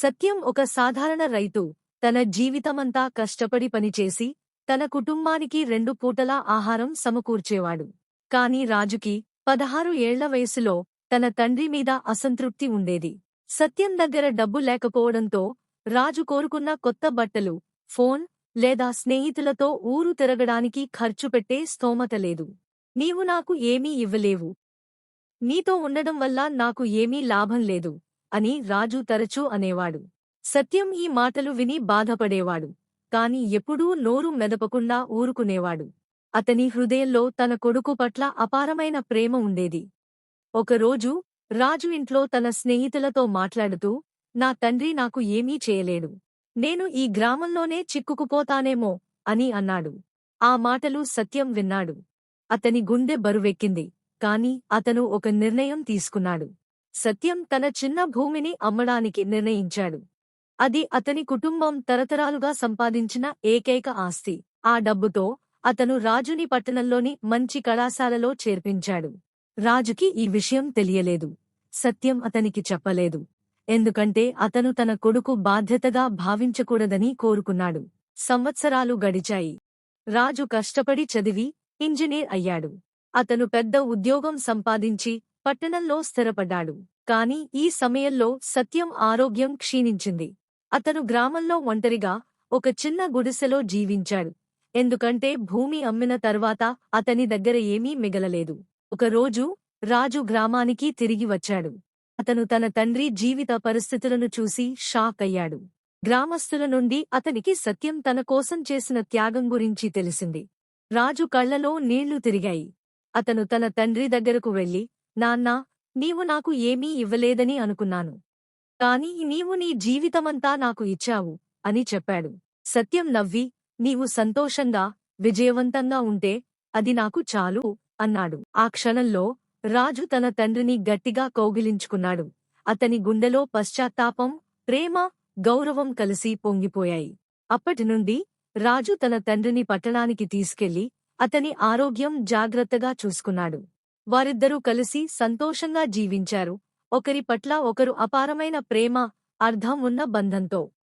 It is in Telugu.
సత్యం ఒక సాధారణ రైతు. తన జీవితమంతా కష్టపడి పనిచేసి తన కుటుంబానికి 2 పూటలా ఆహారం సమకూర్చేవాడు. కాని రాజుకి 16 ఏళ్ల వయసులో తన తండ్రి మీద అసంతృప్తి ఉండేది. సత్యం దగ్గర డబ్బు లేకపోవడంతో రాజు కోరుకున్న కొత్త బట్టలు, ఫోన్ లేదా స్నేహితులతో ఊరు తిరగడానికి ఖర్చు పెట్టే స్తోమత లేదు. నీవు నాకు ఏమీ ఇవ్వలేవు. నీతో ఉండడం వల్ల నాకు ఏమీ లాభం లేదు అని రాజు తరచూ అనేవాడు. సత్యం ఈ మాటలు విని బాధపడేవాడు. కాని ఎప్పుడూ నోరు మెదపకుండా ఊరుకునేవాడు. అతని హృదయంలో తన కొడుకు పట్ల అపారమైన ప్రేమ ఉండేది. ఒకరోజు రాజు ఇంట్లో తన స్నేహితులతో మాట్లాడుతూ, నా తండ్రి నాకు ఏమీ చేయలేడు. నేను ఈ గ్రామంలోనే చిక్కుకుపోతానేమో అని అన్నాడు. ఆ మాటలు సత్యం విన్నాడు. అతని గుండె బరువెక్కింది. కాని అతను ఒక నిర్ణయం తీసుకున్నాడు. సత్యం తన చిన్న భూమిని అమ్మడానికి నిర్ణయించాడు. అది అతని కుటుంబం తరతరాలుగా సంపాదించిన ఏకైక ఆస్తి. ఆ డబ్బుతో అతను రాజుని పట్టణంలోని మంచి కళాశాలలో చేర్పించాడు. రాజుకి ఈ విషయం తెలియలేదు. సత్యం అతనికి చెప్పలేదు. ఎందుకంటే అతను తన కొడుకు బాధ్యతగా భావించకూడదని కోరుకున్నాడు. సంవత్సరాలు గడిచాయి. రాజు కష్టపడి చదివి ఇంజనీర్ అయ్యాడు. అతను పెద్ద ఉద్యోగం సంపాదించి పట్టణంలో స్థిరపడ్డాడు. కాని ఈ సమయంలో సత్యం ఆరోగ్యం క్షీణించింది. అతను గ్రామంలో ఒంటరిగా ఒక చిన్న గుడిసెలో జీవించాడు. ఎందుకంటే భూమి అమ్మిన తర్వాత అతని దగ్గర ఏమీ మిగలలేదు. ఒకరోజు రాజు గ్రామానికి తిరిగి వచ్చాడు. అతను తన తండ్రి జీవిత పరిస్థితులను చూసి షాక్ అయ్యాడు. గ్రామస్తుల నుండి అతనికి సత్యం తన కోసం చేసిన త్యాగం గురించి తెలిసింది. రాజు కళ్లలో నీళ్లు తిరిగాయి. అతను తన తండ్రి దగ్గరకు వెళ్లి, నాన్నా, నీవు నాకు ఏమీ ఇవ్వలేదని అనుకున్నాను. కాని నీవు నీ జీవితమంతా నాకు ఇచ్చావు అని చెప్పాడు. సత్యం నవ్వి, నీవు సంతోషంగా, విజయవంతంగా ఉంటే అది నాకు చాలు అన్నాడు. ఆ క్షణంలో రాజు తన తండ్రిని గట్టిగా కౌగిలించుకున్నాడు. అతని గుండెలో పశ్చాత్తాపం, ప్రేమ, గౌరవం కలిసి పొంగిపోయాయి. అప్పటినుండి రాజు తన తండ్రిని పట్టణానికి తీసుకెళ్లి అతని ఆరోగ్యం జాగ్రత్తగా చూసుకున్నాడు. వారిద్దరూ కలిసి సంతోషంగా జీవించారు. ఒకరి పట్ల ఒకరు అపారమైన ప్రేమ, అర్థం ఉన్న బంధంతో.